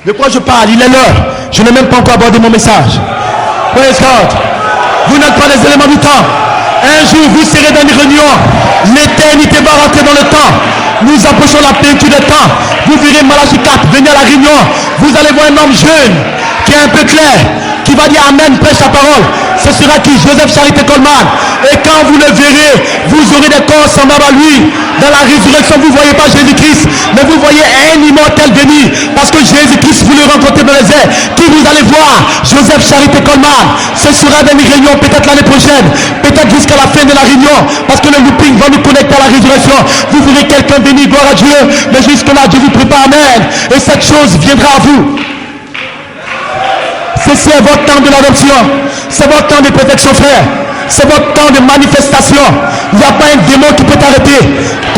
De quoi je parle? Il est l'heure. Je n'ai même pas encore abordé mon message. Praise God. Vous n'êtes pas les éléments du temps. Un jour, vous serez dans une réunion. L'éternité va rentrer dans le temps. Nous approchons la plénitude des temps. Vous verrez Malachie 4, venez à la réunion. Vous allez voir un homme jeune, qui est un peu clair, qui va dire Amen, prêche la parole. Ce sera qui? Joseph Charité Coleman. Et quand vous le verrez, vous aurez des corps semblables à lui. Dans la résurrection, vous ne voyez pas Jésus-Christ, mais vous voyez un immortel venir. Parce que Jésus-Christ, vous le rencontrez dans les airs. Qui vous allez voir? Joseph Charité Coleman. Ce sera dans une réunion, peut-être l'année prochaine, peut-être jusqu'à la fin de la réunion. Parce que le looping va nous connecter à la résurrection. Vous verrez quelqu'un venir, gloire à Dieu. Mais jusque-là, Dieu vous prépare, amen. Et cette chose viendra à vous. C'est votre temps de l'adoption. C'est votre temps de protection, frère. C'est votre temps de manifestation. Il n'y a pas un démon qui peut t'arrêter.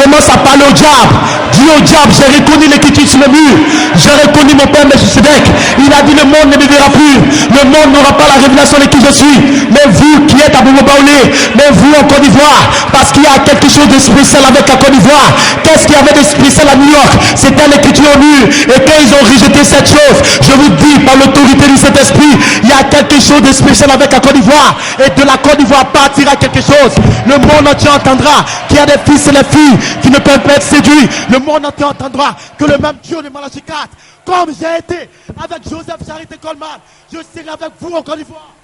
Commence à parler au diable. Dis au diable, j'ai reconnu l'écriture sur le mur. J'ai reconnu mon père Melchisedec. Il a dit le monde ne me verra plus. Le monde n'aura pas la révélation de qui je suis. Mais vous qui êtes à Bobo Baoulé, mais vous en Côte d'Ivoire, parce qu'il y a quelque chose de spécial avec la Côte d'Ivoire. Qu'est-ce qu'il y avait de spécial à New York? C'était l'écriture au mur. Et quand ils ont rejeté cette chose, je vous dis par l'autorité du Saint-Esprit, il y a quelque chose de spécial avec la Côte d'Ivoire. Et de la Côte d'Ivoire partira quelque chose. Le monde entier entendra qu'il y a des fils et des filles qui ne peuvent pas être séduits. Le monde entier entendra que le même Dieu de Malachie 4, comme j'ai été avec Joseph Charité Coleman, je serai avec vous en Côte d'Ivoire.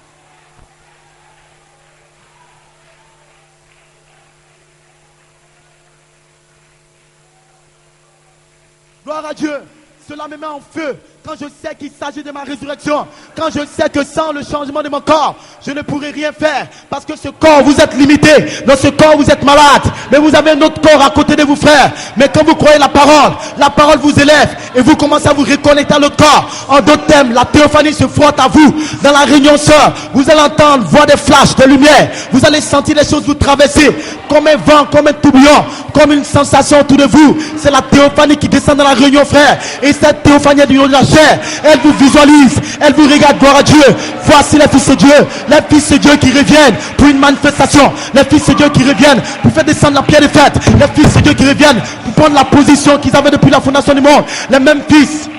Gloire à Dieu. Cela me met en feu quand je sais qu'il s'agit de ma résurrection. Quand je sais que sans le changement de mon corps, je ne pourrai rien faire. Parce que ce corps, vous êtes limité. Dans ce corps, vous êtes malade. Mais vous avez un autre corps à côté de vous, frères. Mais quand vous croyez la parole vous élève. Et vous commencez à vous reconnecter à l'autre corps. En d'autres termes, la théophanie se frotte à vous. Dans la réunion sœur, vous allez entendre, voir des flashs, des lumières. Vous allez sentir les choses vous traverser. Comme un vent, comme un tourbillon. Comme une sensation autour de vous. C'est la théophanie qui descend dans la réunion, frère. Et cette théophanie du haut de la chair, elle vous visualise, elle vous regarde, gloire à Dieu. Voici les fils de Dieu, les fils de Dieu qui reviennent pour une manifestation, les fils de Dieu qui reviennent pour faire descendre la pierre de fête, les fils de Dieu qui reviennent pour prendre la position qu'ils avaient depuis la fondation du monde, les mêmes fils.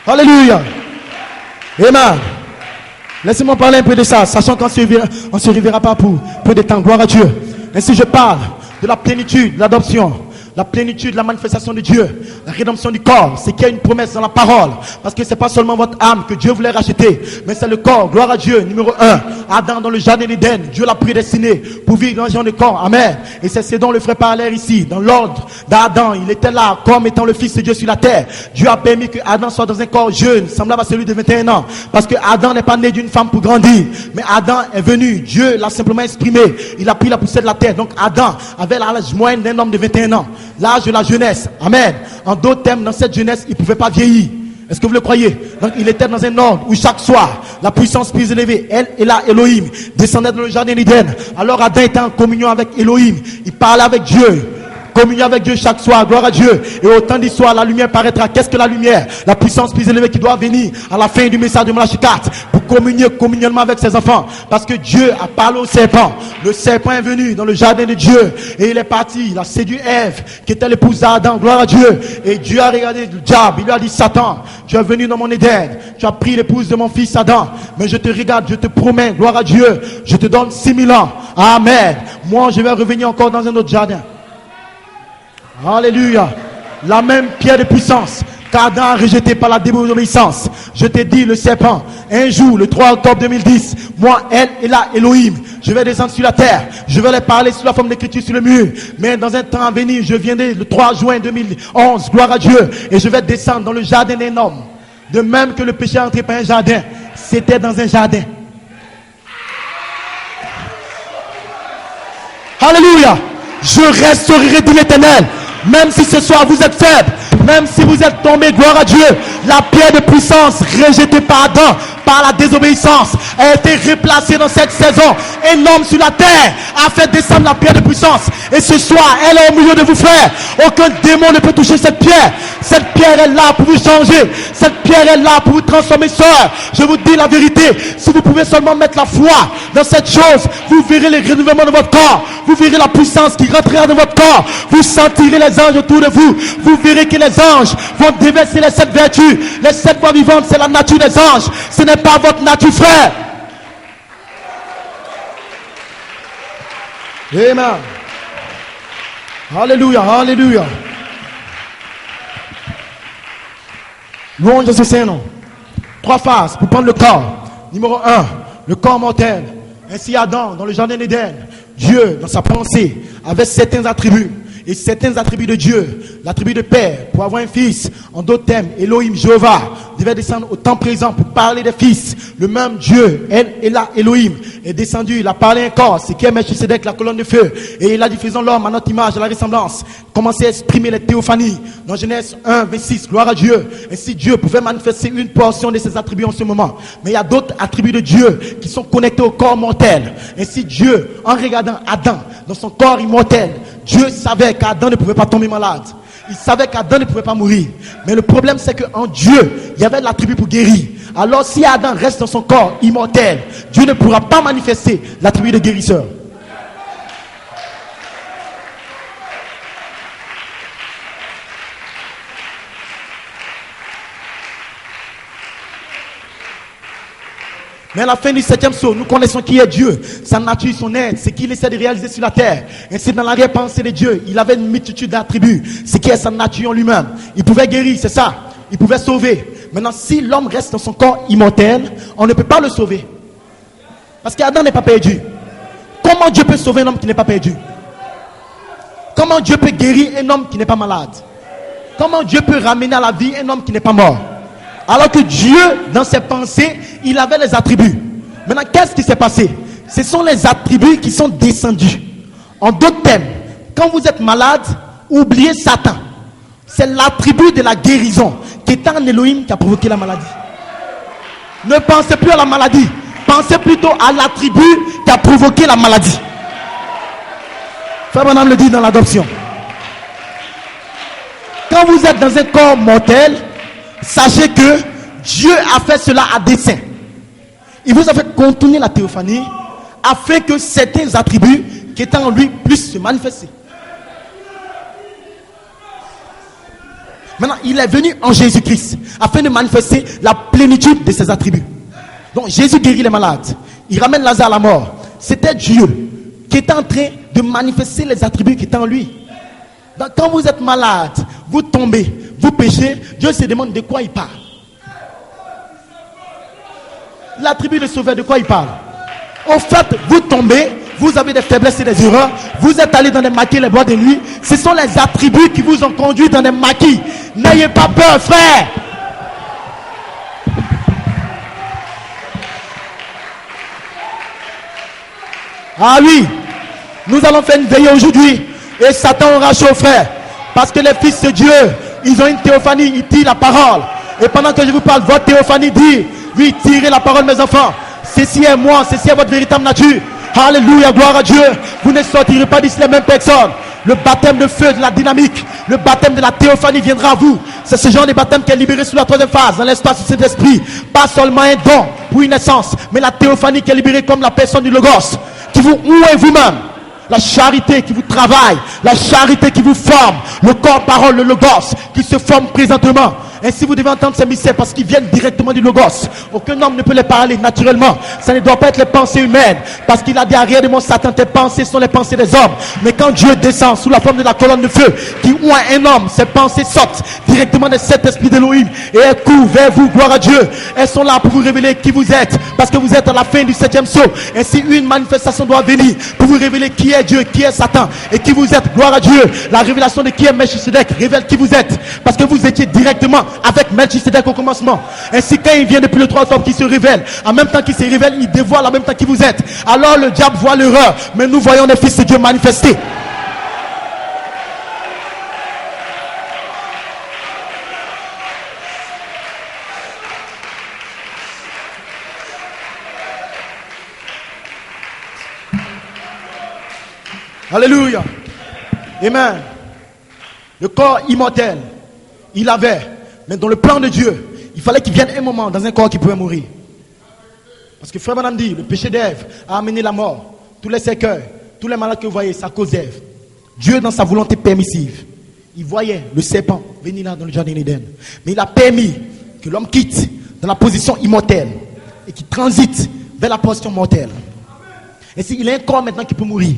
Alléluia. Amen. Laissez-moi parler un peu de ça, sachant qu'on ne se reverra pas pour peu de temps. Gloire à Dieu. Ainsi je parle de la plénitude, de l'adoption, la plénitude, la manifestation de Dieu, la rédemption du corps. C'est qu'il y a une promesse dans la parole. Parce que c'est pas seulement votre âme que Dieu voulait racheter, mais c'est le corps. Gloire à Dieu. Numéro 1, Adam dans le jardin d'Éden. Dieu l'a prédestiné pour vivre dans un genre de corps. Amen. Et c'est ce dont le frère parlait ici. Dans l'ordre d'Adam, il était là comme étant le fils de Dieu sur la terre. Dieu a permis que Adam soit dans un corps jeune, semblable à celui de 21 ans. Parce que Adam n'est pas né d'une femme pour grandir. Mais Adam est venu. Dieu l'a simplement exprimé. Il a pris la poussière de la terre. Donc Adam avait l'âge moyen d'un homme de 21 ans. L'âge de la jeunesse. Amen. En d'autres termes, dans cette jeunesse, il ne pouvait pas vieillir. Est-ce que vous le croyez? Donc il était dans un ordre où chaque soir, la puissance plus élevée, elle et là, Elohim, descendait dans le jardin d'Éden. Alors Adam était en communion avec Elohim. Il parlait avec Dieu. Communion avec Dieu chaque soir, gloire à Dieu. Et au temps du soir, la lumière paraîtra. Qu'est-ce que la lumière? La puissance plus élevée qui doit venir à la fin du message de Malachie 4 pour communier communionnement avec ses enfants. Parce que Dieu a parlé au serpent. Le serpent est venu dans le jardin de Dieu et il est parti. Il a séduit Ève qui était l'épouse d'Adam, gloire à Dieu. Et Dieu a regardé le diable. Il lui a dit: Satan, tu es venu dans mon Éden. Tu as pris l'épouse de mon fils Adam. Mais je te regarde, je te promets, gloire à Dieu, je te donne 6000 ans. Amen. Moi, je vais revenir encore dans un autre jardin. Alléluia. La même pierre de puissance qu'Adam a rejeté par la désobéissance. Je t'ai dit, le serpent, un jour, le 3 octobre 2010, moi, elle et là, Elohim, je vais descendre sur la terre. Je vais les parler sous la forme d'écriture sur le mur. Mais dans un temps à venir, je viendrai le 3 juin 2011, gloire à Dieu, et je vais descendre dans le jardin d'un homme. De même que le péché est entré par un jardin, c'était dans un jardin. Alléluia. Je restaurerai de l'Éternel. Même si ce soir vous êtes faible, même si vous êtes tombé, gloire à Dieu, la pierre de puissance rejetée par Adam, par la désobéissance, a été replacée dans cette saison. Un homme sur la terre a fait descendre la pierre de puissance. Et ce soir, elle est au milieu de vous, frères. Aucun démon ne peut toucher cette pierre. Cette pierre est là pour vous changer. Cette pierre est là pour vous transformer, sœur. Je vous dis la vérité. Si vous pouvez seulement mettre la foi dans cette chose, vous verrez le renouvellement de votre corps. Vous verrez la puissance qui rentrera dans votre corps. Vous sentirez les anges autour de vous. Vous verrez que les anges vont déverser les 7 vertus. Les 7 voix vivantes, c'est la nature des anges. Ce n'est pas votre nature, frère. Amen. Alléluia, alléluia. Louange à ce Saint-Nom. 3 phases pour prendre le corps. Numéro 1, le corps mortel. Ainsi Adam, dans le jardin d'Éden, Dieu, dans sa pensée, avait certains attributs. Et certains attributs de Dieu, l'attribut de Père, pour avoir un fils, en d'autres termes, Elohim, Jéhovah, devait descendre au temps présent pour parler des fils. Le même Dieu, Elohim, est descendu, il a parlé un corps, c'est qui est Melchisedec, la colonne de feu. Et il a dit, faisons l'homme à notre image, à la ressemblance. Commencé à exprimer les théophanies. Dans Genèse 1, 26, gloire à Dieu. Ainsi Dieu pouvait manifester une portion de ses attributs en ce moment. Mais il y a d'autres attributs de Dieu qui sont connectés au corps mortel. Ainsi Dieu, en regardant Adam, dans son corps immortel, Dieu savait qu'Adam ne pouvait pas tomber malade. Il savait qu'Adam ne pouvait pas mourir. Mais le problème, c'est qu'en Dieu, il y avait l'attribut pour guérir. Alors, si Adam reste dans son corps immortel, Dieu ne pourra pas manifester l'attribut de guérisseur. Mais à la fin du 7e saut, nous connaissons qui est Dieu, sa nature, son être, ce qu'il essaie de réaliser sur la terre. Ainsi, dans l'arrière-pensée de Dieu, il avait une multitude d'attributs, ce qui est sa nature en lui-même. Il pouvait guérir, c'est ça. Il pouvait sauver. Maintenant, si l'homme reste dans son corps immortel, on ne peut pas le sauver. Parce qu'Adam n'est pas perdu. Comment Dieu peut sauver un homme qui n'est pas perdu? Comment Dieu peut guérir un homme qui n'est pas malade? Comment Dieu peut ramener à la vie un homme qui n'est pas mort? Alors que Dieu, dans ses pensées, il avait les attributs. Maintenant, qu'est-ce qui s'est passé? Ce sont les attributs qui sont descendus. En d'autres termes, quand vous êtes malade, oubliez Satan. C'est l'attribut de la guérison qui est en Elohim qui a provoqué la maladie. Ne pensez plus à la maladie. Pensez plutôt à l'attribut qui a provoqué la maladie. Frère Branham le dit dans l'adoption. Quand vous êtes dans un corps mortel, sachez que Dieu a fait cela à dessein. Il vous a fait contourner la théophanie afin que certains attributs qui étaient en lui puissent se manifester. Maintenant, il est venu en Jésus-Christ afin de manifester la plénitude de ses attributs. Donc Jésus guérit les malades. Il ramène Lazare à la mort. C'était Dieu qui était en train de manifester les attributs qui étaient en lui. Donc, quand vous êtes malade, vous tombez, vous péchez, Dieu se demande de quoi il parle. L'attribut de sauveur, de quoi il parle? Au fait, vous tombez, vous avez des faiblesses et des erreurs, vous êtes allé dans des maquis, les bois de nuit. Ce sont les attributs qui vous ont conduit dans des maquis. N'ayez pas peur, frère. Ah oui, nous allons faire une veillée aujourd'hui. Et Satan aura chaud, frère. Parce que les fils de Dieu, ils ont une théophanie, ils tirent la parole. Et pendant que je vous parle, votre théophanie dit, oui, tirez la parole, mes enfants. Ceci est moi, ceci est votre véritable nature. Alléluia, gloire à Dieu. Vous ne sortirez pas d'ici les mêmes personnes. Le baptême de feu, de la dynamique, le baptême de la théophanie viendra à vous. C'est ce genre de baptême qui est libéré sous la 3e phase, dans l'espace de cet esprit. Pas seulement un don pour une naissance, mais la théophanie qui est libérée comme la personne du Logos, qui vous ouvre vous-même. La charité qui vous travaille, la charité qui vous forme, le corps, parole, le Logos qui se forme présentement. Ainsi vous devez entendre ces mystères parce qu'ils viennent directement du Logos. Aucun homme ne peut les parler naturellement. Ça ne doit pas être les pensées humaines. Parce qu'il a dit arrière de mon Satan, tes pensées sont les pensées des hommes. Mais quand Dieu descend sous la forme de la colonne de feu qui oint un homme, ses pensées sortent directement de cet esprit d'Élohim et elles courent vers vous, gloire à Dieu. Elles sont là pour vous révéler qui vous êtes. Parce que vous êtes à la fin du 7e saut. Ainsi une manifestation doit venir pour vous révéler qui est Dieu, qui est Satan et qui vous êtes, gloire à Dieu. La révélation de qui est Melchisedec révèle qui vous êtes. Parce que vous étiez directement avec Melchisedec au commencement. Ainsi quand il vient depuis le 3 octobre qui se révèle, en même temps qu'il se révèle, il dévoile en même temps qui vous êtes. Alors le diable voit l'erreur, mais nous voyons les fils de Dieu manifestés. Alléluia. Amen. Le corps immortel. il avait. Mais dans le plan de Dieu, il fallait qu'il vienne un moment dans un corps qui pouvait mourir. Parce que Frère Branham dit, le péché d'Ève a amené la mort. Tous les cercueils, tous les malades que vous voyez, c'est à cause d'Ève. Dieu, dans sa volonté permissive, il voyait le serpent venir là dans le jardin d'Éden. Mais il a permis que l'homme quitte dans la position immortelle et qu'il transite vers la position mortelle. Et s'il a un corps maintenant qui peut mourir.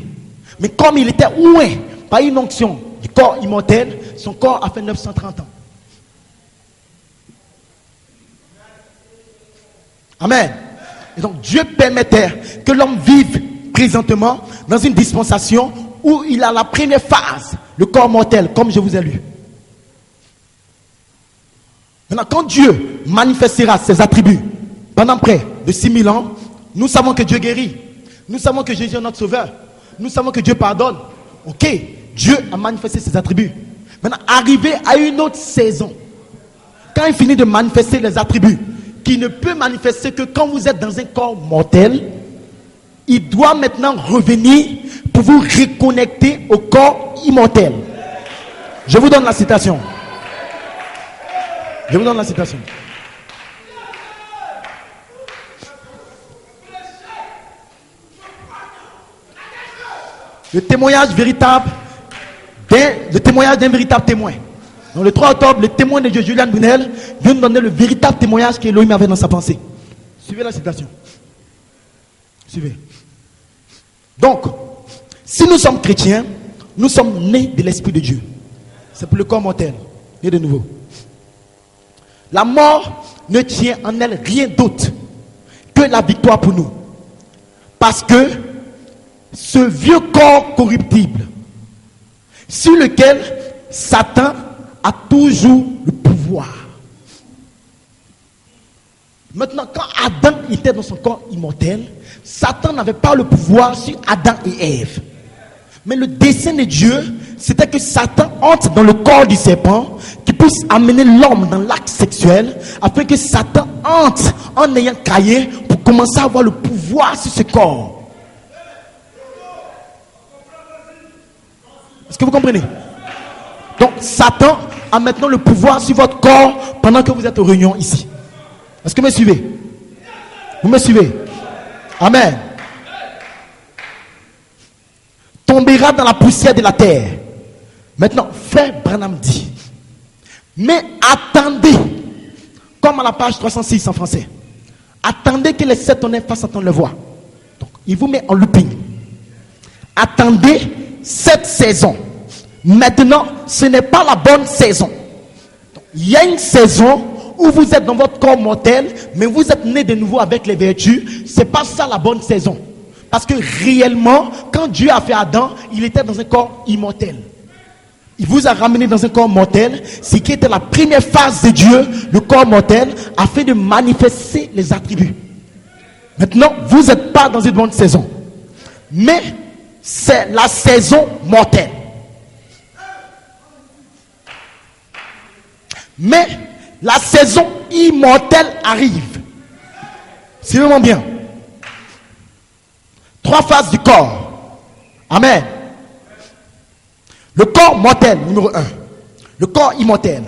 Mais comme il était oué par une onction du corps immortel, son corps a fait 930 ans. Amen. Et donc Dieu permettait que l'homme vive présentement dans une dispensation où il a la première phase, le corps mortel, comme je vous ai lu. Maintenant, quand Dieu manifestera ses attributs pendant près de 6000 ans, nous savons que Dieu guérit. Nous savons que Jésus est notre sauveur. Nous savons que Dieu pardonne. Ok, Dieu a manifesté ses attributs. Maintenant, arrivé à une autre saison, quand il finit de manifester les attributs, qui ne peut manifester que quand vous êtes dans un corps mortel, il doit maintenant revenir pour vous reconnecter au corps immortel. Je vous donne la citation. Je vous donne la citation. Le témoignage véritable d'un véritable témoin. Donc le 3 octobre, le témoin de Dieu, Julian Brunel, vient nous donner le véritable témoignage qu'Elohim avait dans sa pensée. Suivez la citation. Suivez. Donc, si nous sommes chrétiens, nous sommes nés de l'Esprit de Dieu. C'est pour le corps mortel, né de nouveau. La mort ne tient en elle rien d'autre que la victoire pour nous. Parce que ce vieux corps corruptible, sur lequel Satan a toujours le pouvoir. Maintenant, quand Adam était dans son corps immortel, Satan n'avait pas le pouvoir sur Adam et Ève. Mais le dessein de Dieu, c'était que Satan entre dans le corps du serpent, qui puisse amener l'homme dans l'acte sexuel, afin que Satan entre en ayant caillé pour commencer à avoir le pouvoir sur ce corps. Est-ce que vous comprenez? Donc Satan a maintenant le pouvoir sur votre corps pendant que vous êtes aux réunions ici. Est-ce que vous me suivez? Vous me suivez? Amen. Tombera dans la poussière de la terre. Maintenant, Frère Branham dit, mais attendez, comme à la page 306 en français, attendez que les 7 tonnerres fassent entendre leur voix. Donc, il vous met en looping. Attendez cette saison. Maintenant, ce n'est pas la bonne saison. Donc, il y a une saison où vous êtes dans votre corps mortel, mais vous êtes né de nouveau avec les vertus. C'est pas ça la bonne saison. Parce que réellement, quand Dieu a fait Adam, il était dans un corps immortel. Il vous a ramené dans un corps mortel, ce qui était la première phase de Dieu, le corps mortel, afin de manifester les attributs. Maintenant, vous n'êtes pas dans une bonne saison. Mais c'est la saison mortelle. Mais la saison immortelle arrive. Suivez-moi bien. 3 phases du corps. Amen. Le corps mortel, numéro 1. Le corps immortel.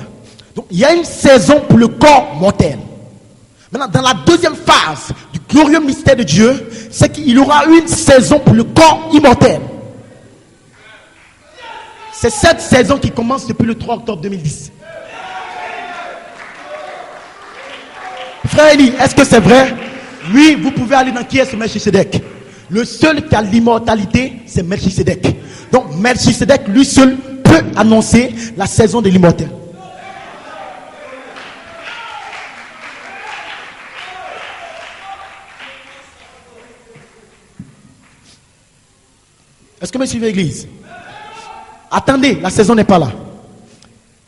Donc, il y a une saison pour le corps mortel. Maintenant, dans la deuxième phase du glorieux mystère de Dieu, c'est qu'il y aura une saison pour le corps immortel. C'est cette saison qui commence depuis le 3 octobre 2010. Frère Eli, est-ce que c'est vrai? Oui, vous pouvez aller dans qui est ce Melchisedec. Le seul qui a l'immortalité, c'est Melchisedec. Donc Melchisedec, lui seul, peut annoncer la saison de l'immortel. Est-ce que vous me suivez, l'église? Attendez, la saison n'est pas là.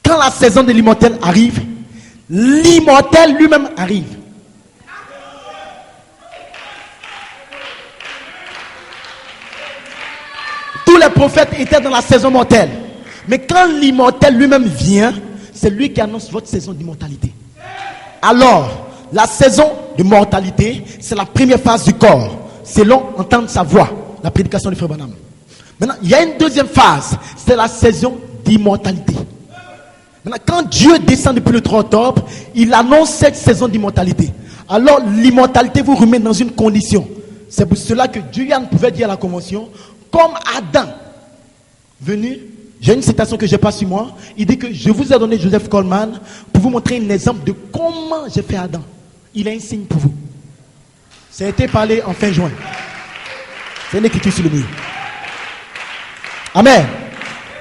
Quand la saison de l'immortel arrive, l'immortel lui-même arrive. Tous les prophètes étaient dans la saison mortelle. Mais quand l'immortel lui-même vient, c'est lui qui annonce votre saison d'immortalité. Alors, la saison de mortalité, c'est la première phase du corps. Selon entendre sa voix, la prédication du frère Branham. Maintenant, il y a une deuxième phase, c'est la saison d'immortalité. Maintenant, quand Dieu descend depuis le 3 octobre, il annonce cette saison d'immortalité. Alors, l'immortalité vous remet dans une condition. C'est pour cela que Dieu pouvait dire à la convention, comme Adam venu, j'ai une citation que je n'ai pas sur moi, il dit que je vous ai donné Joseph Coleman pour vous montrer un exemple de comment j'ai fait Adam. Il a un signe pour vous. Ça a été parlé en fin juin. C'est une écriture sur le mur. Amen.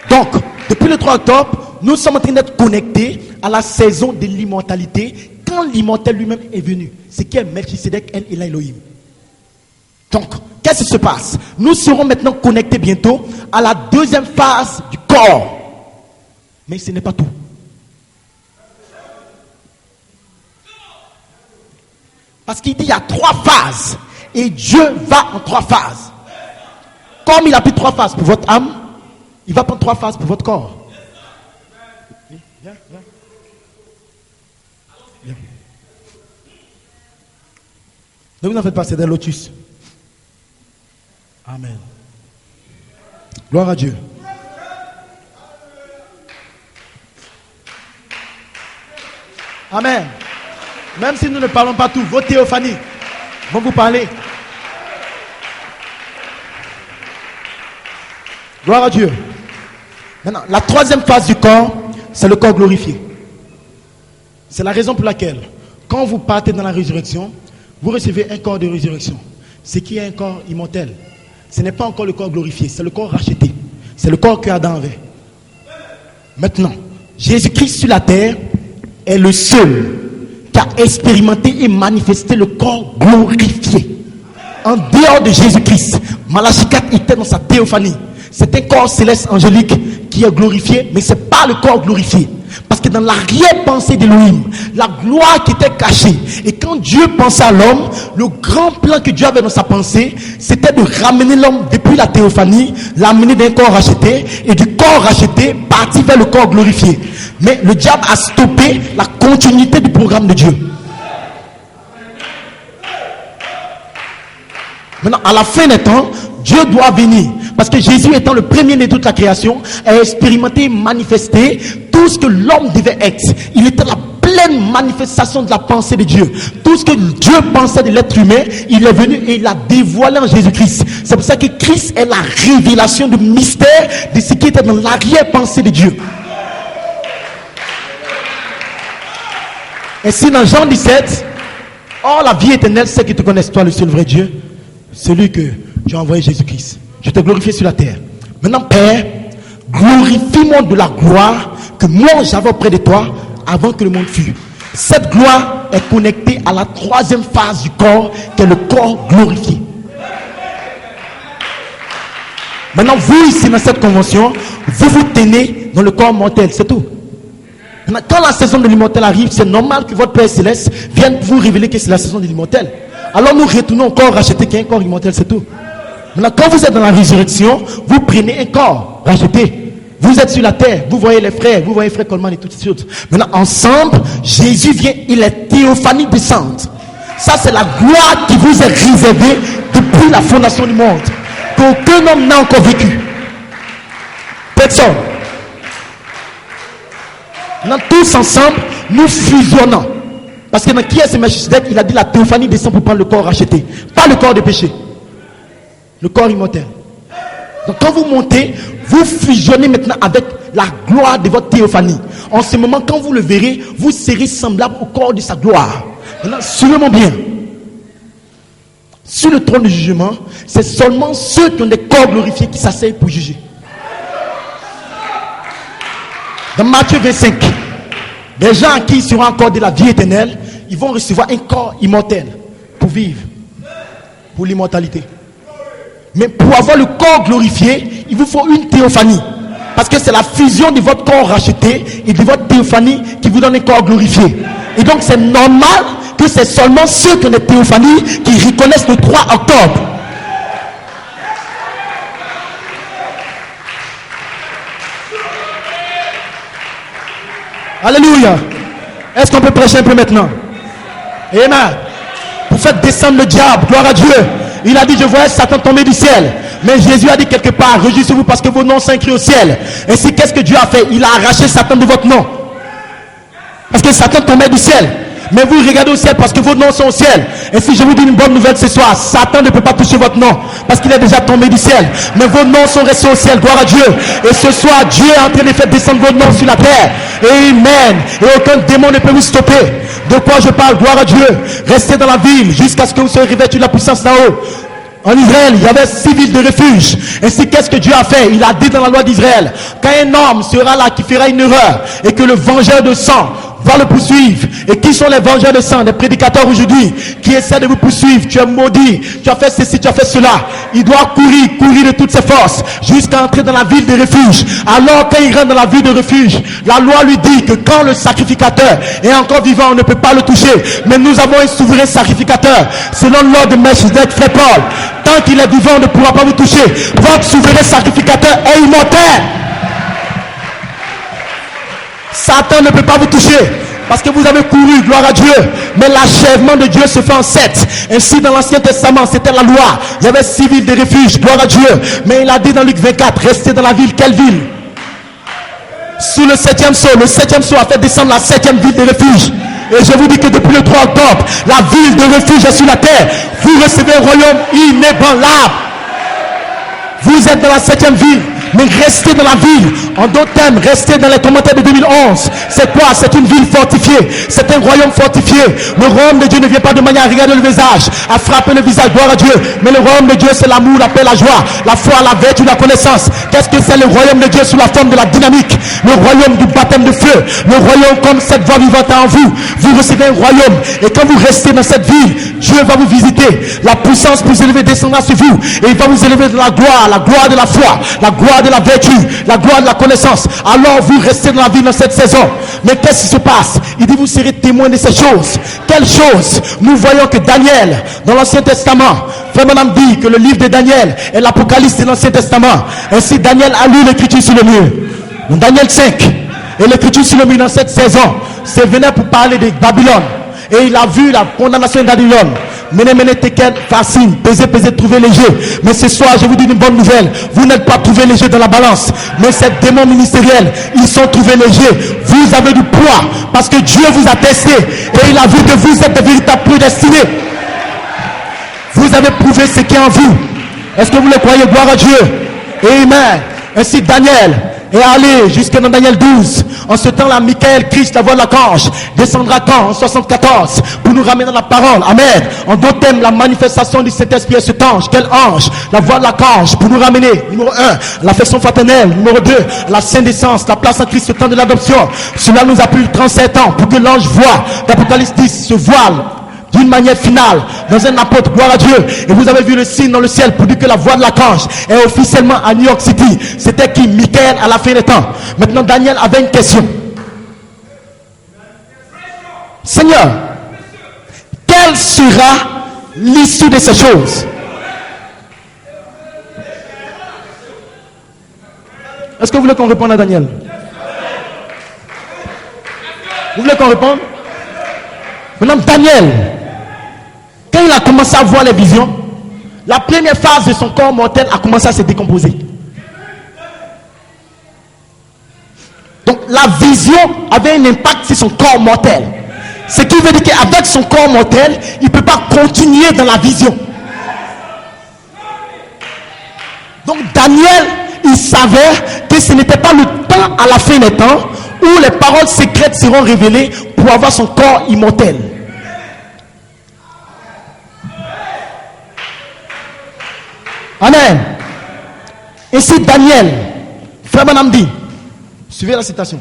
Donc, depuis le 3 octobre, nous sommes en train d'être connectés à la saison de l'immortalité quand l'immortel lui-même est venu. C'est qui est Melchisedec, El Elohim. Donc, qu'est-ce qui se passe? Nous serons maintenant connectés bientôt à la deuxième phase du corps. Mais ce n'est pas tout. Parce qu'il dit il y a 3 phases. Et Dieu va en 3 phases. Comme il a pris 3 phases pour votre âme, il va prendre 3 phases pour votre corps. Viens. Ne vous en faites pas, c'est des lotus. Amen. Gloire à Dieu. Amen. Même si nous ne parlons pas tout, vos théophanies vont vous parler. Gloire à Dieu. Maintenant, la 3e phase du corps, c'est le corps glorifié. C'est la raison pour laquelle, quand vous partez dans la résurrection, vous recevez un corps de résurrection. Ce qui est un corps immortel. Ce n'est pas encore le corps glorifié, c'est le corps racheté. C'est le corps que Adam avait. Maintenant, Jésus-Christ sur la terre est le seul qui a expérimenté et manifesté le corps glorifié. En dehors de Jésus-Christ, Malachie 4 était dans sa théophanie. C'est un corps céleste angélique qui est glorifié, mais ce n'est pas le corps glorifié. Parce que dans l'arrière-pensée d'Élohim, la gloire qui était cachée, et quand Dieu pensait à l'homme, le grand plan que Dieu avait dans sa pensée, c'était de ramener l'homme depuis la théophanie, l'amener d'un corps racheté, et du corps racheté, partir vers le corps glorifié. Mais le diable a stoppé la continuité du programme de Dieu. Maintenant, à la fin des temps, Dieu doit venir. Parce que Jésus étant le premier de toute la création, a expérimenté, manifesté tout ce que l'homme devait être. Il était la pleine manifestation de la pensée de Dieu. Tout ce que Dieu pensait de l'être humain, il est venu et il l'a dévoilé en Jésus-Christ. C'est pour ça que Christ est la révélation du mystère de ce qui était dans l'arrière-pensée de Dieu. Et si dans Jean 17, oh la vie éternelle, c'est qu'ils te connaissent, toi le seul vrai Dieu, celui que tu as envoyé Jésus-Christ. Je t'ai glorifié sur la terre. Maintenant, Père, glorifie-moi de la gloire que moi j'avais auprès de toi avant que le monde fût. Cette gloire est connectée à la 3e phase du corps, qui est le corps glorifié. Maintenant, vous ici dans cette convention, vous vous tenez dans le corps mortel, c'est tout. Maintenant, quand la saison de l'immortel arrive, c'est normal que votre Père Céleste vienne vous révéler que c'est la saison de l'immortel. Alors nous retournons au corps racheté qui est un corps immortel, c'est tout. Maintenant, quand vous êtes dans la résurrection, vous prenez un corps racheté. Vous êtes sur la terre, vous voyez les frères, vous voyez frère Coleman et toutes ces choses. Maintenant, ensemble, Jésus vient, il est théophanie descente. Ça, c'est la gloire qui vous est réservée depuis la fondation du monde. Qu'aucun homme n'a encore vécu. Personne. Maintenant, tous ensemble, nous fusionnons. Parce que dans qui est ce Melchisedec, il a dit la théophanie descend pour prendre le corps racheté. Pas le corps de péché. Le corps immortel. Donc quand vous montez, vous fusionnez maintenant avec la gloire de votre théophanie. En ce moment, quand vous le verrez, vous serez semblable au corps de sa gloire. Maintenant, suivez-moi bien. Sur le trône du jugement, c'est seulement ceux qui ont des corps glorifiés qui s'asseyent pour juger. Dans Matthieu 25, les gens à qui il sera accordé la vie éternelle, ils vont recevoir un corps immortel pour vivre, pour l'immortalité. Mais pour avoir le corps glorifié, il vous faut une théophanie. Parce que c'est la fusion de votre corps racheté et de votre théophanie qui vous donne un corps glorifié. Et donc c'est normal que c'est seulement ceux qui ont des théophanies qui reconnaissent le 3 octobre. Alléluia. Est-ce qu'on peut prêcher un peu maintenant? Amen. Vous faites descendre le diable. Gloire à Dieu. Il a dit, je voyais Satan tomber du ciel. Mais Jésus a dit quelque part, réjouissez-vous parce que vos noms sont écrits au ciel. Ainsi, qu'est-ce que Dieu a fait? Il a arraché Satan de votre nom. Parce que Satan tombait du ciel. Mais vous regardez au ciel parce que vos noms sont au ciel. Et si je vous dis une bonne nouvelle ce soir, Satan ne peut pas toucher votre nom parce qu'il est déjà tombé du ciel. Mais vos noms sont restés au ciel, gloire à Dieu. Et ce soir, Dieu est en train de faire descendre vos noms sur la terre. Amen. Et aucun démon ne peut vous stopper. De quoi je parle, gloire à Dieu. Restez dans la ville jusqu'à ce que vous soyez revêtus de la puissance d'en haut. En Israël, il y avait 6 villes de refuge. Ainsi, qu'est-ce que Dieu a fait? Il a dit dans la loi d'Israël, quand un homme sera là qui fera une erreur et que le vengeur de sang va le poursuivre. Et qui sont les vengeurs de sang? Les prédicateurs aujourd'hui qui essaient de vous poursuivre. Tu es maudit, tu as fait ceci, tu as fait cela. Il doit courir de toutes ses forces jusqu'à entrer dans la ville de refuge. Alors quand il rentre dans la ville de refuge, la loi lui dit que quand le sacrificateur est encore vivant, on ne peut pas le toucher. Mais nous avons un souverain sacrificateur. Selon l'ordre de Melchizedek, frère Paul, tant qu'il est vivant, on ne pourra pas vous toucher. Votre souverain sacrificateur est immortel. Satan ne peut pas vous toucher parce que vous avez couru, gloire à Dieu. Mais l'achèvement de Dieu se fait en 7. Ainsi, dans l'Ancien Testament, c'était la loi. Il y avait 6 villes de refuge, gloire à Dieu. Mais il a dit dans Luc 24, restez dans la ville. Quelle ville? Sous le 7e sceau. Le 7e sceau a fait descendre la 7e ville de refuge. Et je vous dis que depuis le 3 octobre, la ville de refuge est sur la terre. Vous recevez un royaume inébranlable. Vous êtes dans la 7e ville. Mais restez dans la ville. En d'autres termes, restez dans les commentaires de 2011. C'est quoi? C'est une ville fortifiée. C'est un royaume fortifié. Le royaume de Dieu ne vient pas de manière à regarder le visage, à frapper le visage, gloire à Dieu. Mais le royaume de Dieu, c'est l'amour, la paix, la joie, la foi, la vertu, la connaissance. Qu'est-ce que c'est le royaume de Dieu sous la forme de la dynamique? Le royaume du baptême de feu. Le royaume comme cette voix vivante en vous. Vous recevez un royaume. Et quand vous restez dans cette ville, Dieu va vous visiter. La puissance plus élevée descendra sur vous. Et il va vous élever de la gloire de la foi, la gloire de la vertu, la gloire de la connaissance. Alors vous restez dans la vie dans cette saison. Mais qu'est-ce qui se passe? Il dit vous serez témoins de ces choses. Quelles choses? Nous voyons que Daniel dans l'Ancien Testament, frère madame dit que le livre de Daniel est l'Apocalypse de l'Ancien Testament. Ainsi Daniel a lu l'écriture sur le mur. Dans Daniel 5. Et l'écriture sur le mur dans cette saison, c'est venu pour parler de Babylone. Et il a vu la condamnation de Babylone. Mené, tekel, facile, peser, trouver léger. Mais ce soir, je vous dis une bonne nouvelle. Vous n'êtes pas trouvé léger dans la balance. Mais ces démons ministériels, ils sont trouvés légers. Vous avez du poids parce que Dieu vous a testé. Et il a vu que vous êtes de véritables prédestinés. Vous avez prouvé ce qui est en vous. Est-ce que vous le croyez? Gloire à Dieu. Amen. Ainsi Daniel est allé jusqu'à dans Daniel 12. En ce temps-là, Michael, Christ, la voix de l'archange, descendra quand? En 74, pour nous ramener dans la parole. Amen. En d'autres termes, la manifestation du Saint-Esprit est cet ange. Quel ange? La voix de l'archange, pour nous ramener, numéro 1, l'affection fraternelle, numéro 2, la sainte essence, la place en Christ, le temps de l'adoption. Cela nous a pris 37 ans pour que l'ange voit, d'Apocalypse 10, se voile d'une manière finale dans un apôtre, gloire à Dieu. Et vous avez vu le signe dans le ciel pour dire que la voix de l'archange est officiellement à New York City. C'était qui? Michael à la fin des temps. Maintenant Daniel avait une question. Seigneur, quelle sera l'issue de ces choses? Est-ce que vous voulez qu'on réponde à Daniel? Vous voulez qu'on réponde? Maintenant Daniel, quand il a commencé à voir les visions, la première phase de son corps mortel a commencé à se décomposer. Donc la vision avait un impact sur son corps mortel. Ce qui veut dire qu'avec son corps mortel, il ne peut pas continuer dans la vision. Donc Daniel, il savait que ce n'était pas le temps à la fin des temps où les paroles secrètes seront révélées pour avoir son corps immortel. Amen. Ainsi Daniel, frère Branham dit, suivez la citation.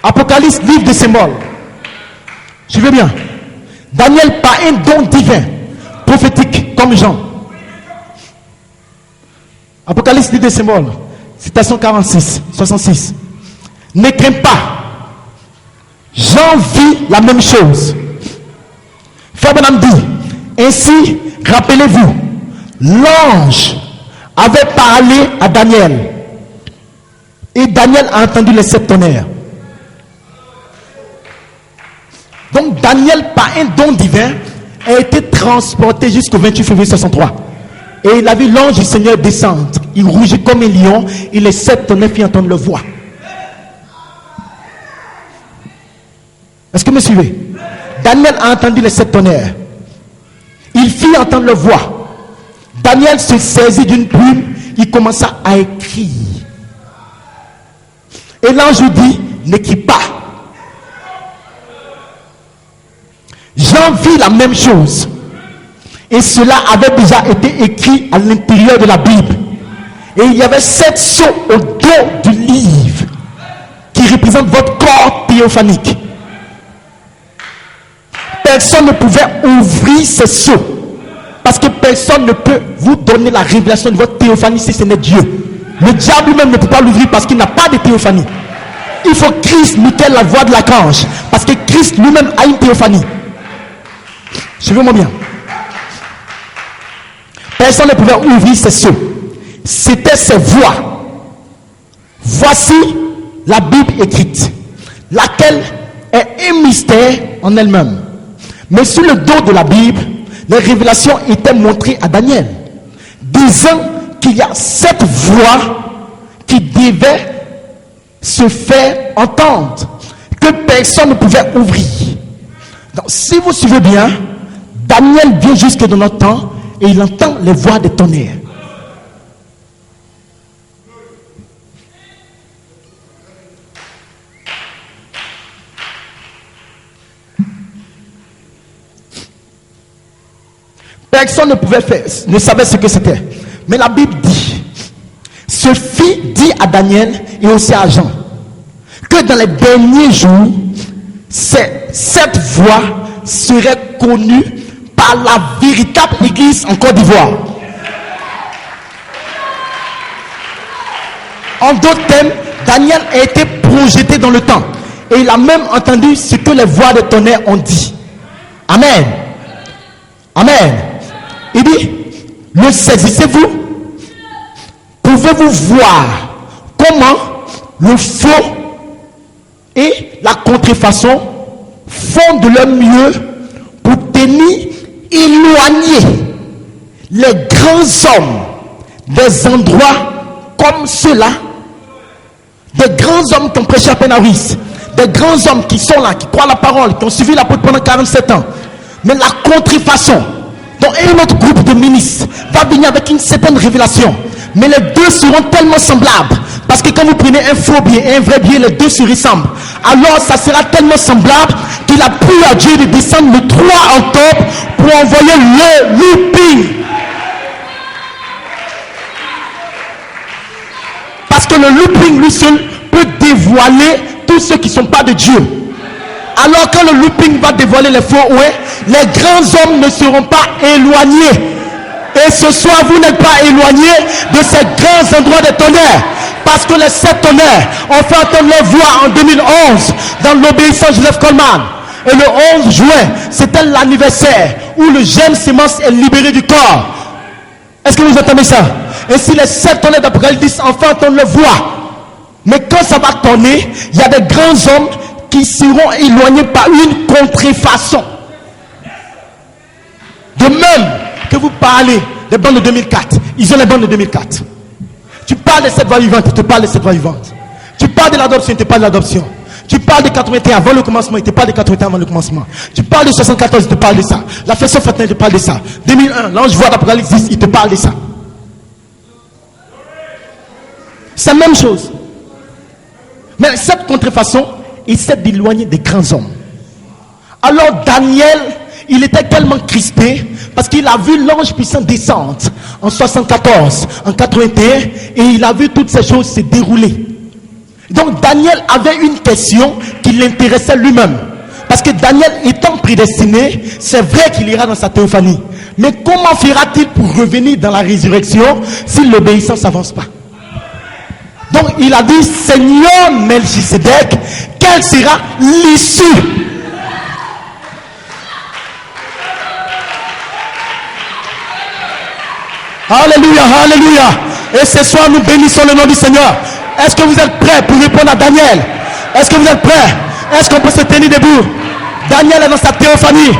Apocalypse, livre des symboles. Suivez bien. Daniel par un don divin, prophétique comme Jean. Apocalypse, livre des symboles. Citation 46, 66. Ne crains pas. Jean vit la même chose. Frère Branham dit, ainsi, rappelez-vous, l'ange avait parlé à Daniel. Et Daniel a entendu les 7 tonnerres. Donc Daniel, par un don divin, a été transporté jusqu'au 28 février 63. Et il a vu l'ange du Seigneur descendre Il rugit comme un lion et les 7 tonnerres firent entendre leur voix. Est-ce que vous me suivez? Daniel a entendu les 7 tonnerres. Il fit entendre leur voix. Daniel se saisit d'une plume. Il commença à écrire. Et l'ange lui dit, n'écris pas. Jean vit la même chose. Et cela avait déjà été écrit à l'intérieur de la Bible. Et il y avait 7 sceaux au dos du livre qui représentent votre corps théophanique. Personne ne pouvait ouvrir ces sceaux parce que personne ne peut vous donner la révélation de votre théophanie si ce n'est Dieu. Le diable lui-même ne peut pas l'ouvrir parce qu'il n'a pas de théophanie. Il faut Christ nous telle la voix de l'archange parce que Christ lui-même a une théophanie. Suivez-moi bien. Personne ne pouvait ouvrir ces sceaux. C'était ces voix. Voici la Bible écrite, laquelle est un mystère en elle-même. Mais sur le dos de la Bible, les révélations étaient montrées à Daniel, disant qu'il y a 7 voix qui devaient se faire entendre, que personne ne pouvait ouvrir. Donc, si vous suivez bien, Daniel vient jusque dans notre temps et il entend les voix des tonnerres. Personne ne savait ce que c'était. Mais la Bible dit, ce fit dit à Daniel et aussi à Jean, que dans les derniers jours, cette voix serait connue par la véritable église en Côte d'Ivoire. En d'autres termes, Daniel a été projeté dans le temps. Et il a même entendu ce que les voix de tonnerre ont dit. Amen. Amen. Il dit, le saisissez-vous? Pouvez-vous voir comment le faux et la contrefaçon font de leur mieux pour tenir éloignés les grands hommes des endroits comme ceux-là, des grands hommes qui ont prêché à Pénaris, des grands hommes qui sont là, qui croient la parole, qui ont suivi l'apôtre pendant 47 ans. Mais la contrefaçon, dont un autre groupe de ministres va venir avec une certaine révélation, mais les deux seront tellement semblables, parce que quand vous prenez un faux billet et un vrai billet, les deux se ressemblent. Alors ça sera tellement semblable qu'il a plu à Dieu de descendre le 3 octobre pour envoyer le looping. Parce que le looping lui seul peut dévoiler tous ceux qui ne sont pas de Dieu. Alors quand le looping va dévoiler les faux, les grands hommes ne seront pas éloignés. Et ce soir, vous n'êtes pas éloignés de ces grands endroits de tonnerre. Parce que les 7 tonnerres ont fait entendre leur voix en 2011 dans l'obéissance Joseph Coleman. Et le 11 juin, c'était l'anniversaire où le jeune sémence est libéré du corps. Est-ce que vous entendez ça? Et si les 7 tonnerres d'Apocalypse ont fait entendre leur voix, mais quand ça va tonner, il y a des grands hommes qui seront éloignés par une contrefaçon. De même que vous parlez des bandes de 2004, ils ont les bandes de 2004. Tu parles de cette voix vivante, ils te parlent de cette voix vivante. Tu parles de l'adoption, ils te parlent de l'adoption. Tu parles de 81 avant le commencement, ils te parlent de 81 avant le commencement. Tu parles de 74, ils te parlent de ça. La fête Fatima, ils te parlent de ça. 2001, l'ange voit d'Apocalypse 10, ils te parlent de ça. C'est la même chose. Mais cette contrefaçon, il s'est d'éloigner des grands hommes. Alors Daniel, il était tellement crispé parce qu'il a vu l'ange puissant descendre en 74, en 81, et il a vu toutes ces choses se dérouler. Donc Daniel avait une question qui l'intéressait lui-même. Parce que Daniel étant prédestiné, c'est vrai qu'il ira dans sa théophanie. Mais comment fera-t-il pour revenir dans la résurrection si l'obéissance n'avance pas? Donc il a dit, Seigneur Melchisedec, quelle sera l'issue? Alléluia, alléluia. Et ce soir nous bénissons le nom du Seigneur. Est-ce que vous êtes prêts pour répondre à Daniel? Est-ce que vous êtes prêts? Est-ce qu'on peut se tenir debout? Daniel est dans sa théophanie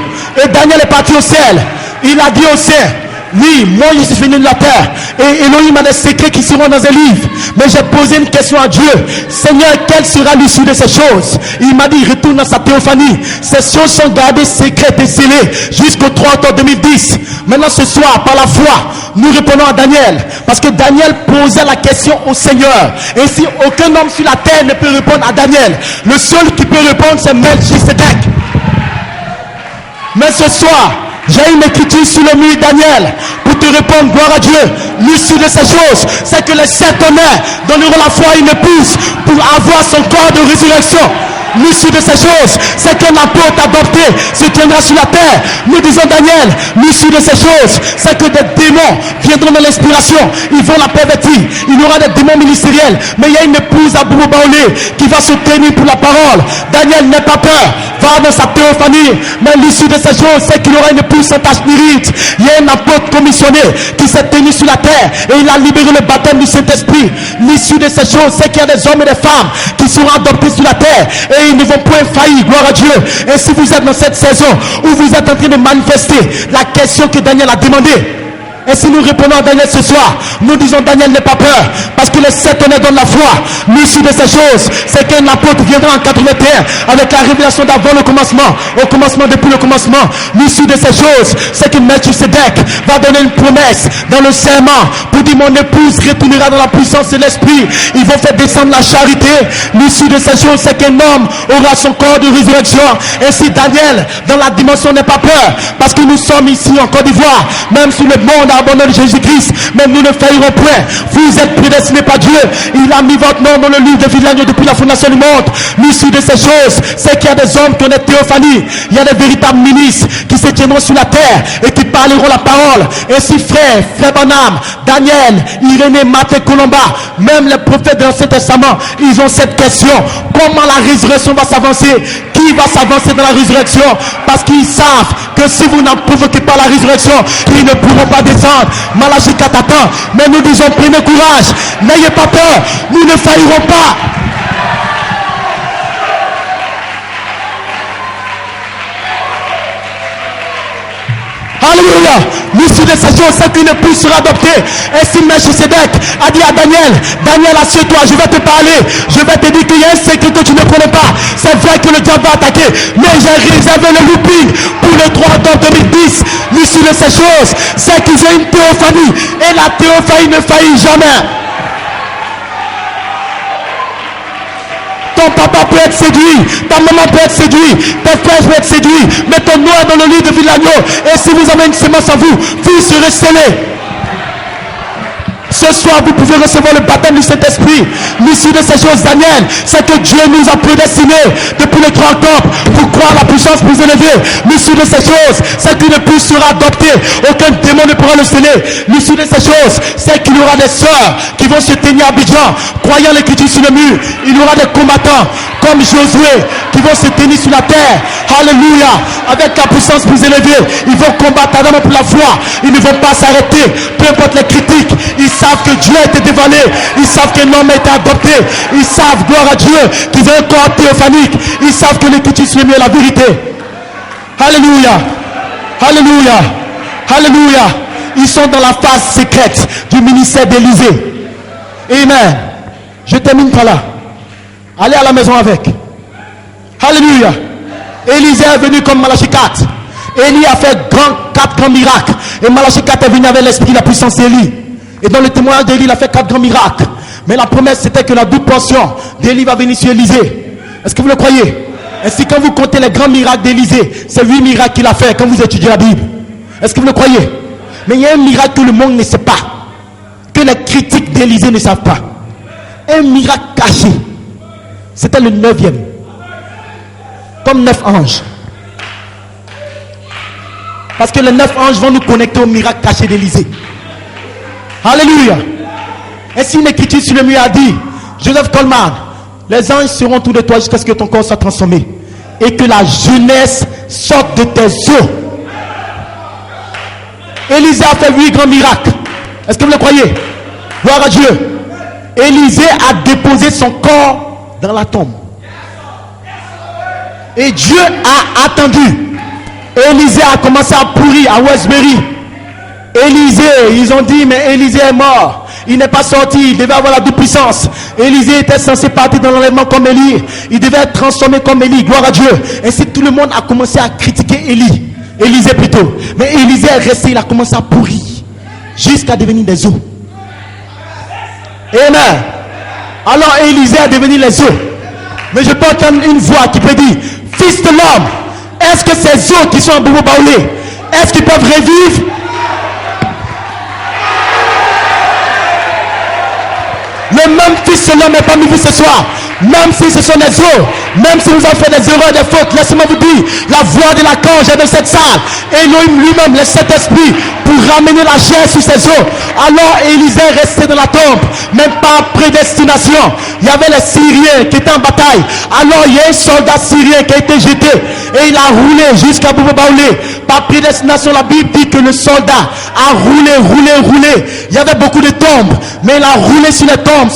et Daniel est parti au ciel. Il a dit au ciel, Oui, moi je suis venu de la terre. Et Elohim a des secrets qui seront dans un livre. Mais j'ai posé une question à Dieu. Seigneur, quelle sera l'issue de ces choses? Il m'a dit, retourne dans sa théophanie. Ces choses sont gardées secrètes et scellées jusqu'au 3 octobre 2010. Maintenant ce soir, par la foi, nous répondons à Daniel. Parce que Daniel posait la question au Seigneur. Et si aucun homme sur la terre ne peut répondre à Daniel, le seul qui peut répondre c'est Melchisedec. Mais ce soir, j'ai une écriture sur le mur, Daniel, pour te répondre, gloire à Dieu. L'issue de ces choses, c'est que les 7 honneurs donneront la foi à une épouse pour avoir son corps de résurrection. L'issue de ces choses, c'est qu'un apôtre adopté se tiendra sur la terre. Nous disons Daniel, l'issue de ces choses, c'est que des démons viendront dans l'inspiration. Ils vont la pervertir. Il y aura des démons ministériels. Mais il y a une épouse à Boubou Baoulé qui va se tenir pour la parole. Daniel, n'aie pas peur. Va dans sa théophanie. Mais l'issue de ces choses, c'est qu'il y aura une épouse sans tache ni ride. Il y a un apôtre commissionné qui s'est tenu sur la terre et il a libéré le baptême du Saint-Esprit. L'issue de ces choses, c'est qu'il y a des hommes et des femmes qui seront adoptés sur la terre et ils ne vont point faillir, gloire à Dieu. Et si vous êtes dans cette saison où vous êtes en train de manifester la question que Daniel a demandée, et si nous répondons à Daniel ce soir, nous disons Daniel n'aie pas peur, parce que les 7 honneurs donnent la foi. L'issue de ces choses, c'est qu'un apôtre viendra en 81 avec la révélation d'avant le commencement, au commencement depuis le commencement. L'issue de ces choses, c'est que Melchisedec va donner une promesse dans le serment pour dire mon épouse retournera dans la puissance de l'esprit. Ils vont faire descendre la charité. L'issue de ces choses, c'est qu'un homme aura son corps de résurrection. Et si Daniel, dans la dimension, n'est pas peur, parce que nous sommes ici en Côte d'Ivoire, même si le monde abandonne Jésus-Christ, mais nous ne faillirons point. Vous êtes prédestinés par Dieu. Il a mis votre nom dans le livre de vie de l'agneau depuis la fondation du monde. L'issue de ces choses, c'est qu'il y a des hommes qui ont des théophanies. Il y a des véritables ministres qui se tiendront sur la terre et qui parleront la parole. Et si frère Branham, Daniel, Irénée, Matthieu, Colomba, même les prophètes de l'Ancien Testament, ils ont cette question: comment la résurrection va s'avancer? Qui va s'avancer dans la résurrection? Parce qu'ils savent que si vous n'en provoquez pas la résurrection, ils ne pourront pas descendre. Malachie 4 attend. Mais nous disons prenez courage, n'ayez pas peur, nous ne faillirons pas. Alléluia. L'issue de ces choses, c'est qu'une épouse sera adoptée. Et si Melchisedec a dit à Daniel, Daniel, assieds-toi, je vais te parler, je vais te dire qu'il y a un secret que tu ne connais pas. C'est vrai que le diable va attaquer, mais j'ai réservé le looping pour le 3 octobre 2010. L'issue de ces choses, c'est qu'ils ont une théophanie, et la théophanie ne faillit jamais. Ton papa peut être séduit, ta maman peut être séduite, tes frères peuvent être séduits, mais ton nom est dans le livre de vie de l'agneau. Et si vous avez une semence en vous, vous serez scellés. Ce soir, vous pouvez recevoir le baptême du Saint-Esprit. L'issue de ces choses, Daniel, c'est que Dieu nous a prédestinés depuis le 3 octobre pour croire la puissance plus élevée. L'issue de ces choses, c'est qu'une épouse sera adoptée. Aucun démon ne pourra le sceller. L'issue de ces choses, c'est qu'il y aura des sœurs qui vont se tenir à Abidjan, croyant l'écriture sur le mur. Il y aura des combattants comme Josué qui vont se tenir sur la terre. Alléluia. Avec la puissance plus élevée, ils vont combattre Adam pour la foi. Ils ne vont pas s'arrêter. Peu importe les critiques, ils savent que Dieu a été dévoilé. Ils savent qu'un homme a été adopté. Ils savent, gloire à Dieu, qu'ils ont un corps théophanique. Ils savent que l'écriture sur le mur est la vérité. Alléluia. Alléluia. Alléluia. Ils sont dans la phase secrète du ministère d'Élysée. Amen. Je termine par là. Allez à la maison avec. Alléluia. Élisée est venu comme Malachie 4. Élie a fait 4 grands miracles. Et Malachie 4 est venu avec l'esprit, la puissance d'Élie. Et dans le témoignage d'Élie, il a fait 4 grands miracles. Mais la promesse, c'était que la double portion d'Élie va venir sur Élisée. Est-ce que vous le croyez? Ainsi, quand vous comptez les grands miracles d'Élisée, c'est 8 miracles qu'il a fait quand vous étudiez la Bible. Est-ce que vous le croyez? Mais il y a un miracle que le monde ne sait pas, que les critiques d'Élisée ne savent pas. Un miracle caché. C'était le 9e. Comme 9 anges. Parce que les 9 anges vont nous connecter au miracle caché d'Élisée. Alléluia. Ainsi une écriture sur le mur a dit, Joseph Coleman, les anges seront autour de toi jusqu'à ce que ton corps soit transformé. Et que la jeunesse sorte de tes os. Élisée a fait 8 grands miracles. Est-ce que vous le croyez? Gloire à Dieu. Élisée a déposé son corps dans la tombe. Et Dieu a attendu. Élisée a commencé à pourrir à Westbury. Élisée, ils ont dit, mais Élisée est mort. Il n'est pas sorti, il devait avoir la double puissance. Élisée était censé partir dans l'enlèvement comme Élie. Il devait être transformé comme Élie, gloire à Dieu. Ainsi tout le monde a commencé à critiquer Élisée plutôt. Mais Élisée est resté, il a commencé à pourrir. Jusqu'à devenir des os. Amen. Alors Élisée a devenu les os. Mais je peux entendre une voix qui peut dire, fils de l'homme, est-ce que ces os qui sont en boubou baoulé, est-ce qu'ils peuvent revivre? Le même fils de l'homme est parmi vous ce soir. Même si ce sont des eaux, même si vous avez fait des erreurs, des fautes, laissez-moi vous dire, la voix de l'archange est dans cette salle. Elohim lui-même, le Saint-Esprit, pour ramener la chair sur ses eaux. Alors Élisée est resté dans la tombe, même pas prédestination. Il y avait les Syriens qui étaient en bataille. Alors il y a un soldat syrien qui a été jeté et il a roulé jusqu'à Boubou Baoulé. Par prédestination, la Bible dit que le soldat a roulé. Il y avait beaucoup de tombes, mais il a roulé sur les tombes,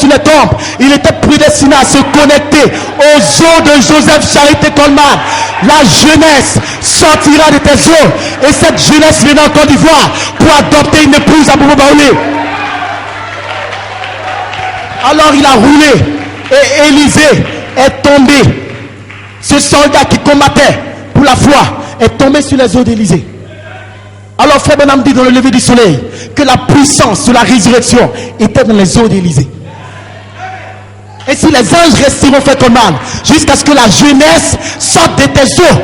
Il était prédestiné à se connecter aux eaux de Joseph Charité Coleman. La jeunesse sortira de tes eaux, et cette jeunesse viendra en Côte d'Ivoire pour adopter une épouse à Boubou Baoulé. Alors il a roulé et Élisée est tombé. Ce soldat qui combattait pour la foi est tombé sur les eaux d'Élisée. Alors frère Branham dit dans le lever du soleil que la puissance de la résurrection était dans les eaux d'Élisée. Et si les anges resteront faits comme âme jusqu'à ce que la jeunesse sorte de tes eaux.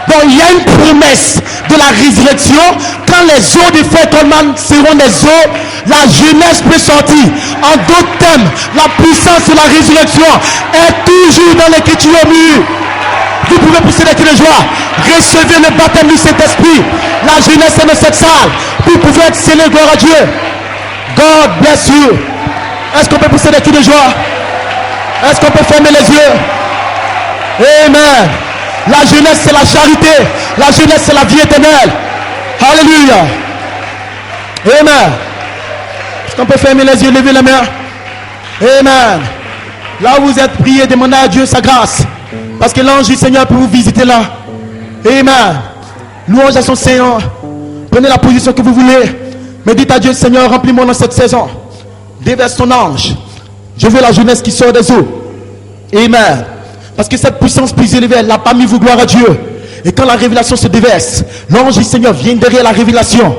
Donc il y a une promesse de la résurrection. Quand les eaux du frère Coleman seront des eaux, la jeunesse peut sortir. En d'autres termes, la puissance de la résurrection est toujours dans l'écriture au mur. Vous pouvez pousser des cris de joie. Recevez le baptême du Saint-Esprit. La jeunesse est dans cette salle. Vous pouvez être scellé, gloire à Dieu. God bless you. Est-ce qu'on peut pousser des cris de joie? Est-ce qu'on peut fermer les yeux? Amen. La jeunesse c'est la charité. La jeunesse c'est la vie éternelle. Alléluia. Amen. Est-ce qu'on peut fermer les yeux, lever les mains? Amen. Là où vous êtes, priez, demandez à Dieu sa grâce. Parce que l'ange du Seigneur peut vous visiter là. Amen. Louange à son Seigneur. Prenez la position que vous voulez. Mais dites à Dieu, Seigneur, remplis-moi dans cette saison. Déverse ton ange. Je veux la jeunesse qui sort des eaux. Amen. Parce que cette puissance plus élevée, elle n'a pas mis vous, gloire à Dieu. Et quand la révélation se déverse, l'ange du Seigneur vient derrière la révélation.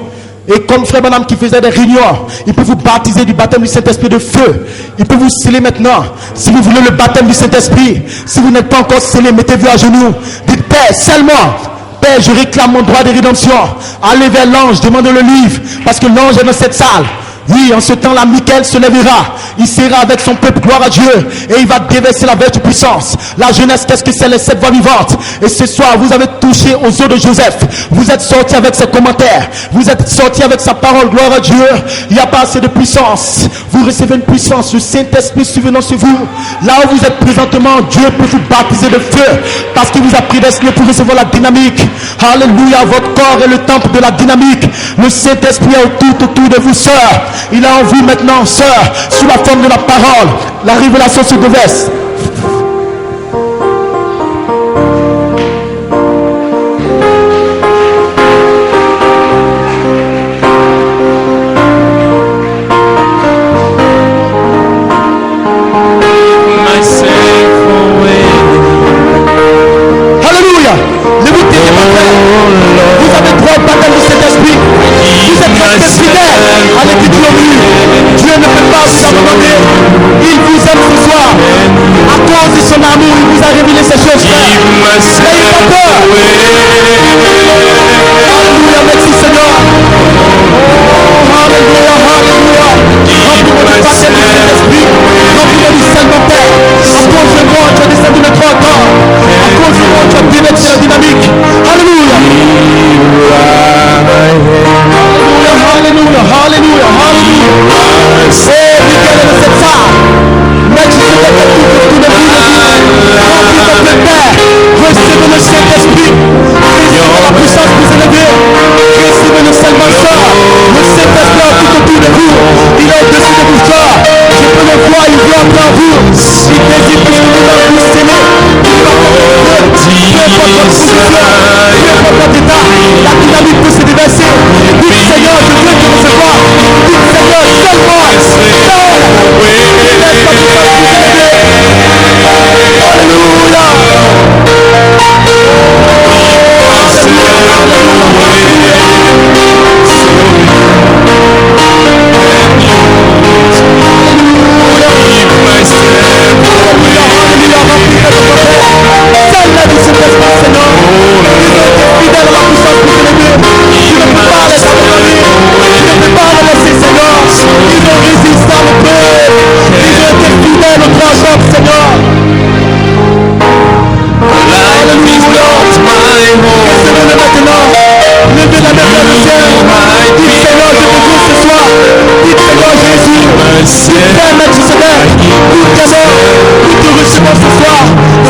Et comme frère Branham qui faisait des réunions, il peut vous baptiser du baptême du Saint-Esprit de feu. Il peut vous sceller maintenant. Si vous voulez le baptême du Saint-Esprit, si vous n'êtes pas encore scellé, mettez-vous à genoux. Dites, Père, scelle-moi. Père, je réclame mon droit de rédemption. Allez vers l'ange, demandez le livre. Parce que l'ange est dans cette salle. Oui, en ce temps-là, Michael se lèvera. Il sera avec son peuple, gloire à Dieu. Et il va déverser la vertu puissance. La jeunesse, qu'est-ce que c'est? Les 7 voix vivantes. Et ce soir, vous avez touché aux eaux de Joseph. Vous êtes sortis avec ses commentaires. Vous êtes sortis avec sa parole, gloire à Dieu. Il n'y a pas assez de puissance. Vous recevez une puissance. Le Saint-Esprit survenant sur vous. Là où vous êtes présentement, Dieu peut vous baptiser de feu. Parce qu'il vous a prédestiné pour recevoir la dynamique. Alléluia. Votre corps est le temple de la dynamique. Le Saint-Esprit est autour de vous, sœurs. Il a envie maintenant, sœur, sous la forme de la parole, la révélation se déverse. Alléluia. Ne vous taisez pas, frère. Vous avez droit au baptême du Saint-Esprit. Vous êtes restés fidèles à l'écriture au mur. Dieu ne peut pas vous abandonner. Il vous aime ce soir. À cause de son amour, il vous a révélé ces choses, frère. N'ayez pas peur. Alléluia, merci Seigneur. Oh, alléluia, alléluia. Remplis-moi du baptême du Saint-Esprit. Remplis-moi du Saint-Père. À cause de moi, tu as descendu le trois corps. À cause de moi, tu as développé la dynamique. Alléluia. Alléluia, alléluia, alléluia. Oh, Michael est dans cette salle. Mais tu sais que tout de vous, remplis votre Père. Recevez le Saint-Esprit. qui est mort, nous te recevons ce soir.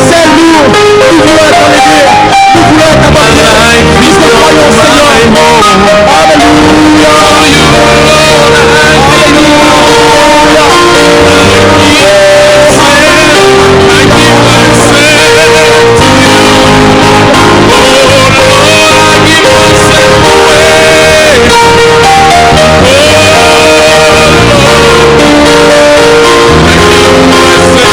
C'est nous, nous voulons être en l'église, nous voulons être abandonnés, nous te croyons Seigneur. Alléluia. Myself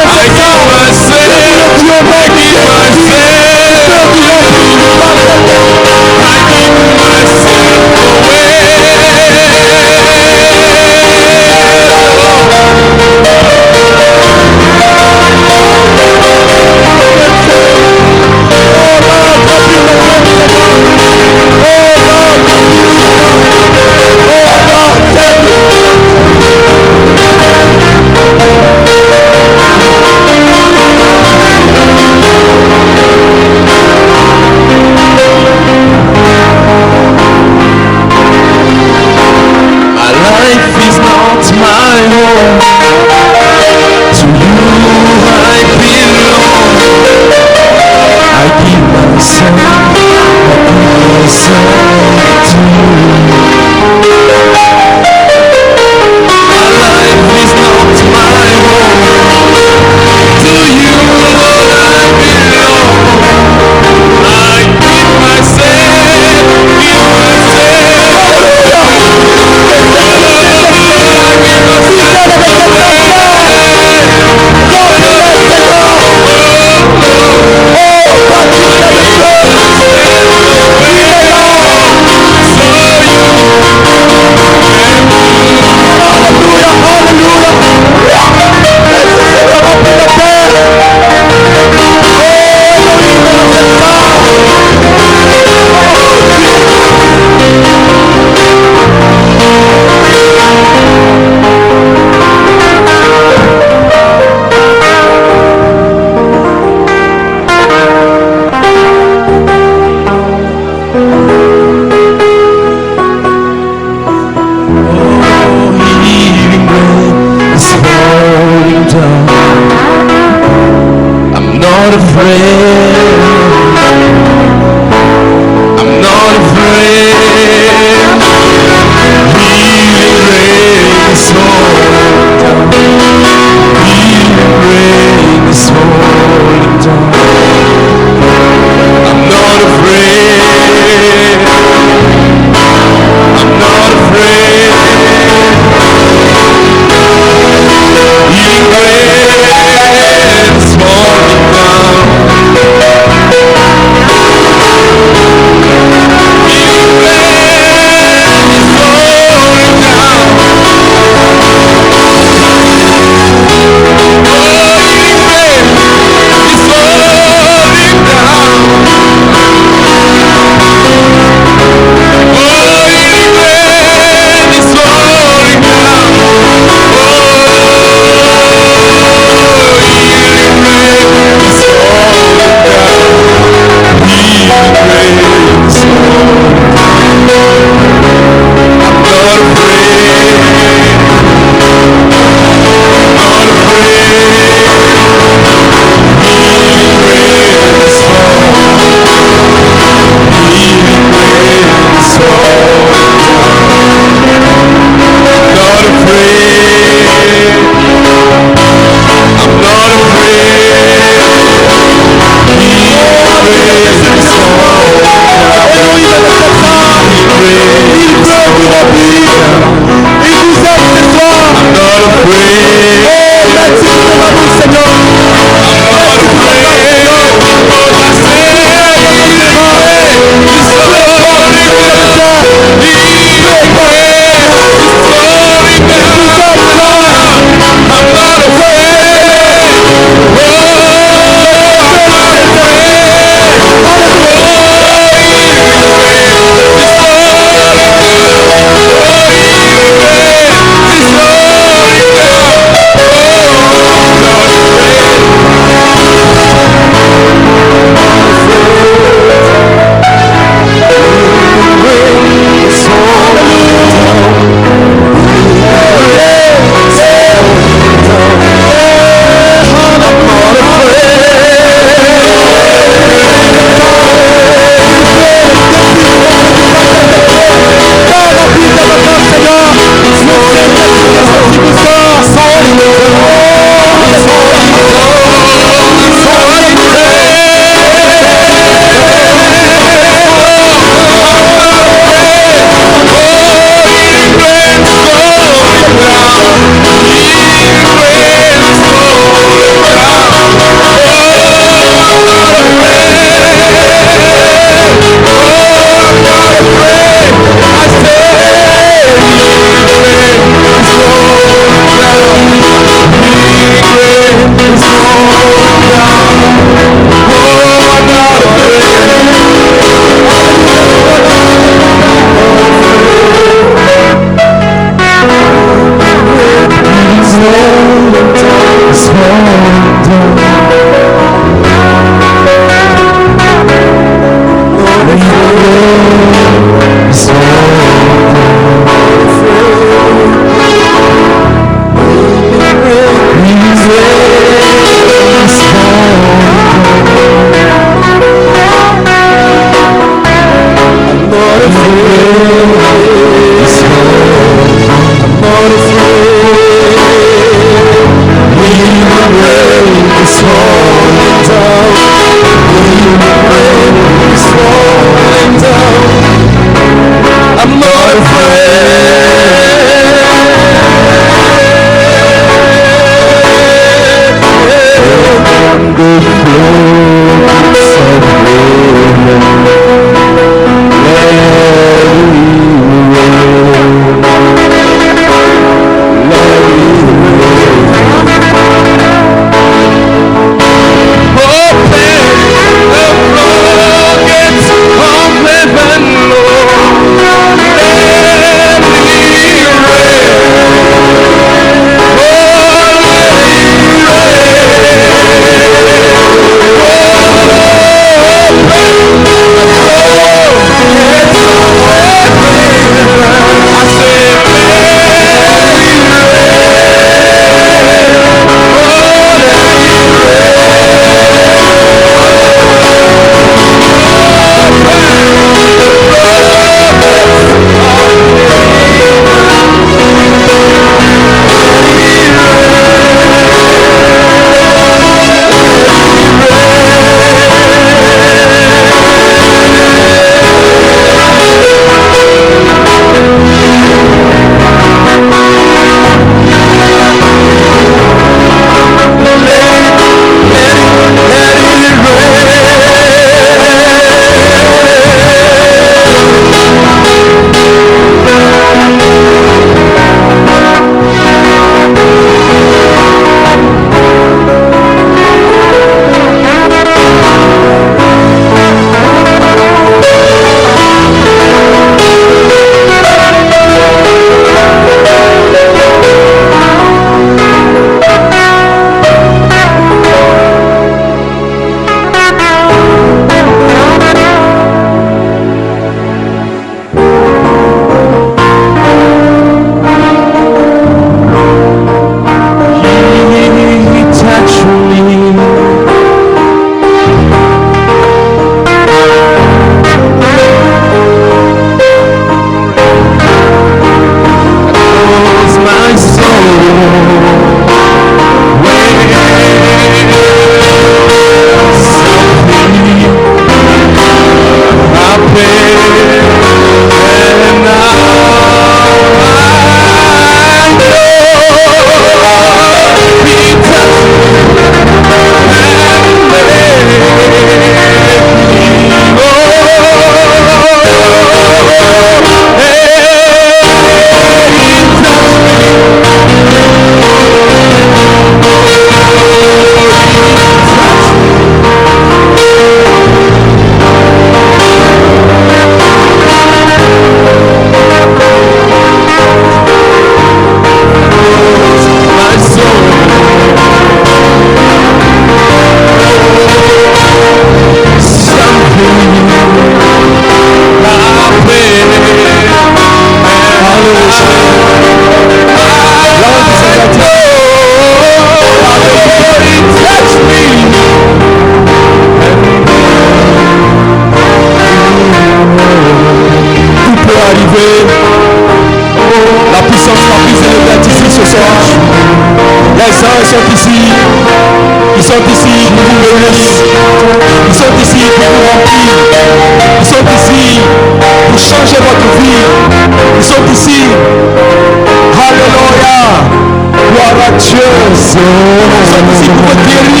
Nous sommes ici pour te guérir.